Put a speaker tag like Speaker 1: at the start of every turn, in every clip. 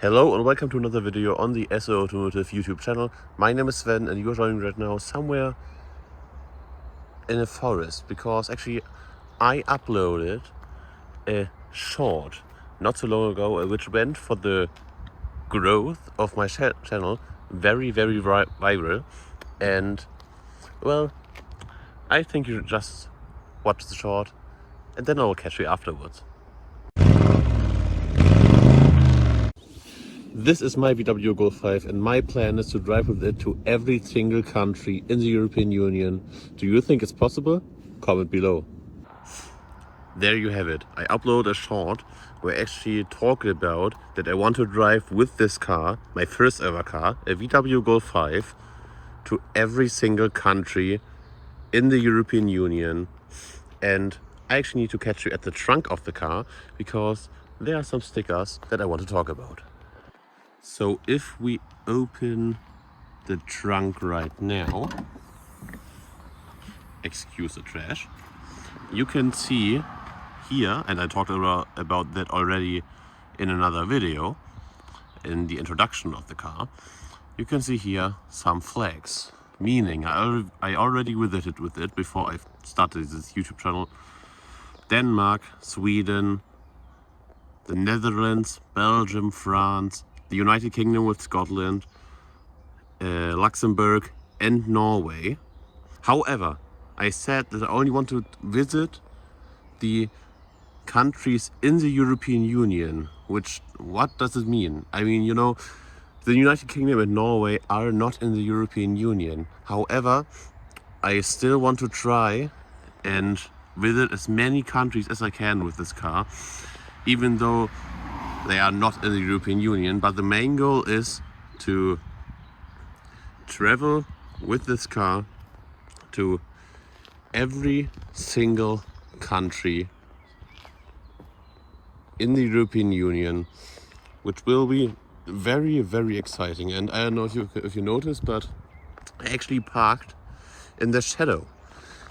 Speaker 1: Hello and welcome to another video on the SOAutomotive YouTube channel. My name is Sven and you're joining right now somewhere in a forest because actually I uploaded a short not so long ago which went for the growth of my channel very viral, and well, I think you should just watch the short and then I will catch you afterwards. This is my VW Golf 5 and my plan is to drive with it to every single country in the European Union. Do you think it's possible? Comment below. There you have it. I upload a short where I actually talked about that I want to drive with this car, my first ever car, a VW Golf 5, to every single country in the European Union. And I actually need to catch you at the trunk of the car because there are some stickers that I want to talk about. So if we open the trunk right now, excuse the trash, you can see here, and I talked about that already in another video, in the introduction of the car, you can see here some flags, meaning I already visited with it before I started this YouTube channel. Denmark, Sweden, the Netherlands, Belgium, France, the United Kingdom with Scotland, Luxembourg and Norway. However, I said that I only want to visit the countries in the European Union. What does it mean? I mean, you know, the United Kingdom and Norway are not in the European Union. However, I still want to try and visit as many countries as I can with this car, even though they are not in the European Union. But the main goal is to travel with this car to every single country in the European Union, which will be very exciting. And I don't know if you noticed, but I actually parked in the shadow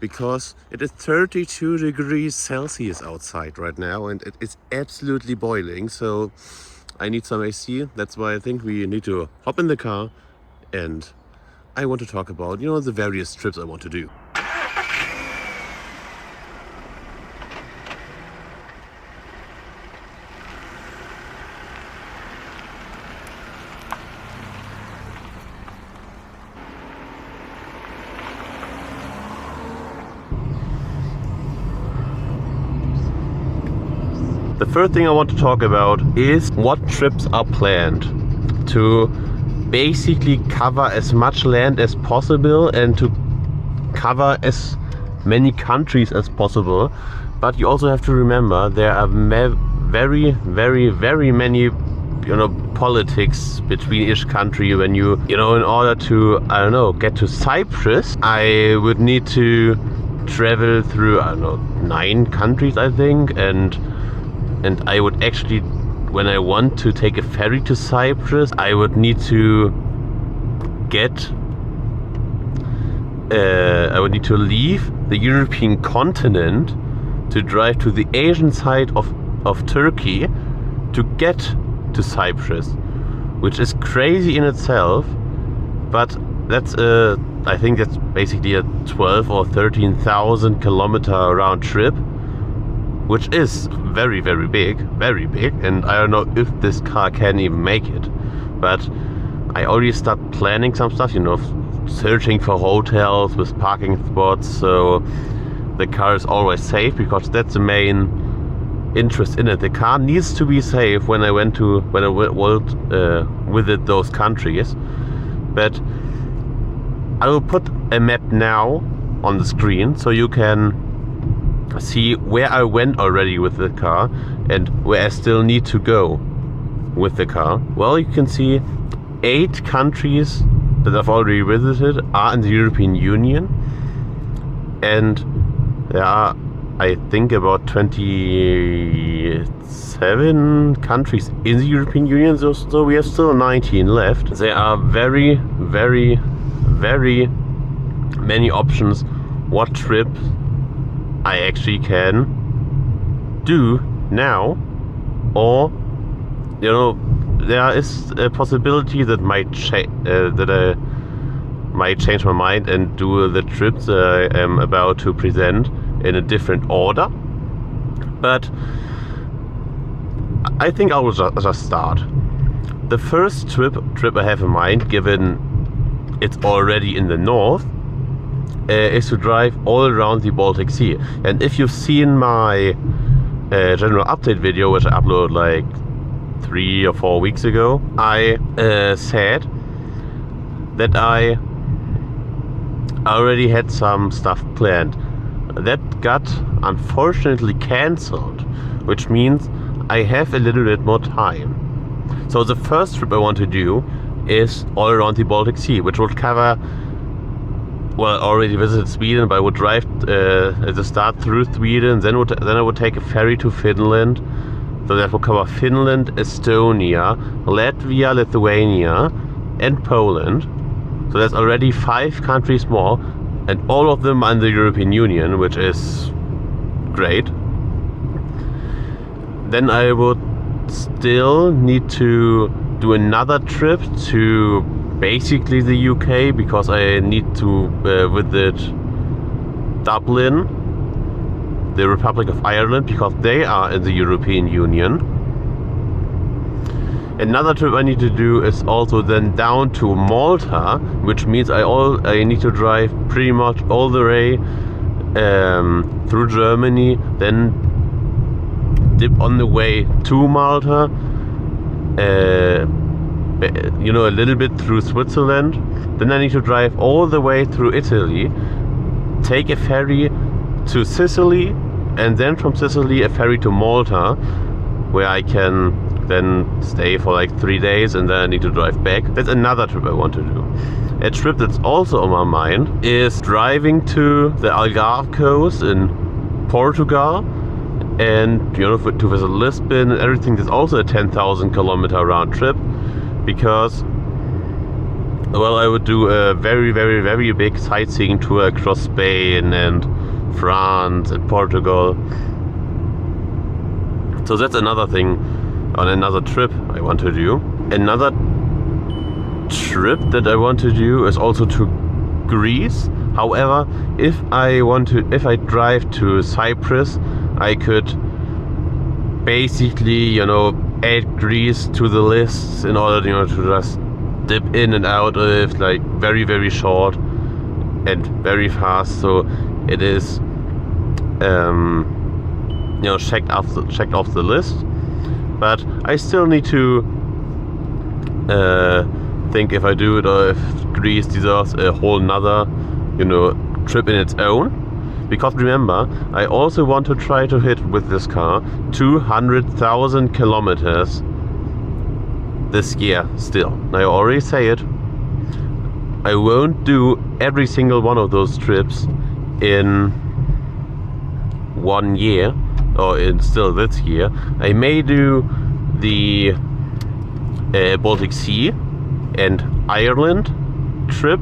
Speaker 1: because it is 32 degrees Celsius outside right now and it is absolutely boiling. So I need some AC. That's why I think we need to hop in the car and I want to talk about, you know, the various trips I want to do. The first thing I want to talk about is what trips are planned to basically cover as much land as possible and to cover as many countries as possible. But you also have to remember there are very many, you know, politics between each country. When you know, in order to, I don't know, get to Cyprus, I would need to travel through, I don't know, 9 countries, I think, and I would actually, when I want to take a ferry to Cyprus, I would need to leave the European continent to drive to the Asian side of Turkey to get to Cyprus, which is crazy in itself. But that's I think that's basically a 12 or 13,000 kilometer round trip, which is very big, and I don't know if this car can even make it. But I already start planning some stuff, you know, searching for hotels with parking spots, so the car is always safe, because that's the main interest in it. The car needs to be safe when I visit those countries. But I will put a map now on the screen so you can see where I went already with the car and where I still need to go with the car. Well, you can see 8 countries that I've already visited are in the European Union, and there are, I think, about 27 countries in the European Union, so we have still 19 left. There are very many options what trips I actually can do now, or, you know, there is a possibility that that I might change my mind and do the trips I am about to present in a different order. But I think I will just start. The first trip I have in mind, given it's already in the north, is to drive all around the Baltic Sea. And if you've seen my general update video, which I uploaded like 3 or 4 weeks ago, I said that I already had some stuff planned. That got unfortunately cancelled, which means I have a little bit more time. So the first trip I want to do is all around the Baltic Sea, which would cover, well, I already visited Sweden, but I would drive at the start through Sweden, then I would take a ferry to Finland. So that would cover Finland, Estonia, Latvia, Lithuania, and Poland. So that's already 5 countries more, and all of them are in the European Union, which is great. Then I would still need to do another trip to basically the UK, because I need to visit Dublin, the Republic of Ireland, because they are in the European Union. Another trip I need to do is also then down to Malta, which means I need to drive pretty much all the way through Germany, then dip on the way to Malta, you know, a little bit through Switzerland. Then I need to drive all the way through Italy, take a ferry to Sicily, and then from Sicily a ferry to Malta, where I can then stay for like 3 days, and then I need to drive back. That's another trip I want to do. A trip that's also on my mind is driving to the Algarve coast in Portugal, and you know, to visit Lisbon and everything. That's also a 10,000 kilometer round trip, because, well, I would do a very, very, very big sightseeing tour across Spain and France and Portugal. So that's another thing on another trip I want to do. Another trip that I want to do is also to Greece. However, if I drive to Cyprus, I could basically, you know, add Greece to the list in order, you know, to just dip in and out of it, like very, very short and very fast. So it is, you know, checked off the list. But I still need to think if I do it, or if Greece deserves a whole nother, you know, trip in its own. Because remember, I also want to try to hit with this car 200,000 kilometers this year still. I already say it. I won't do every single one of those trips in 1 year, or in still this year. I may do the Baltic Sea and Ireland trip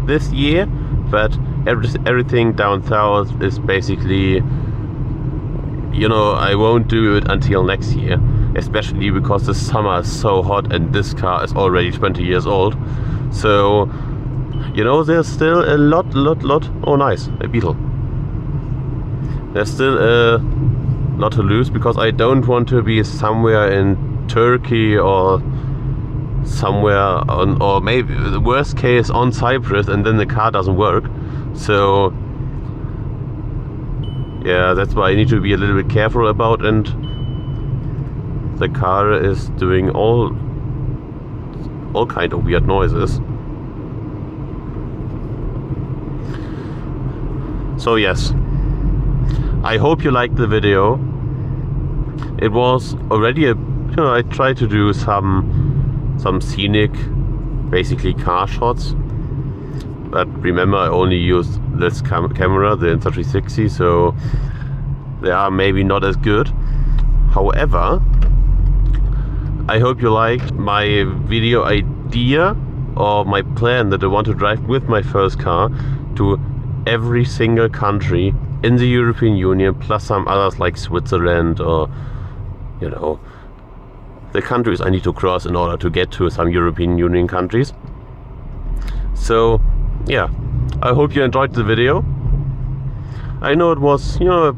Speaker 1: this year, but everything down south is basically, you know, I won't do it until next year, especially because the summer is so hot and this car is already 20 years old. So, you know, there's still a lot. Oh, nice, a Beetle. There's still a lot to lose, because I don't want to be somewhere in Turkey or somewhere on, or maybe the worst case on Cyprus, and then the car doesn't work. So yeah, that's why I need to be a little bit careful about, and the car is doing all kind of weird noises. So yes, I hope you liked the video. It was already a, you know, I tried to do some scenic, basically car shots. But remember, I only used this camera, the Insta360, so they are maybe not as good. However, I hope you liked my video idea, or my plan that I want to drive with my first car to every single country in the European Union, plus some others like Switzerland, or, you know, the countries I need to cross in order to get to some European Union countries. So yeah, I hope you enjoyed the video. I know it was, you know,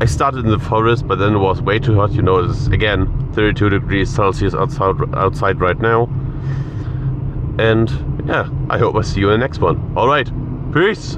Speaker 1: I started in the forest, but then it was way too hot. You know, it's again 32 degrees Celsius outside right now. And yeah, I hope I see you in the next one. Alright, peace!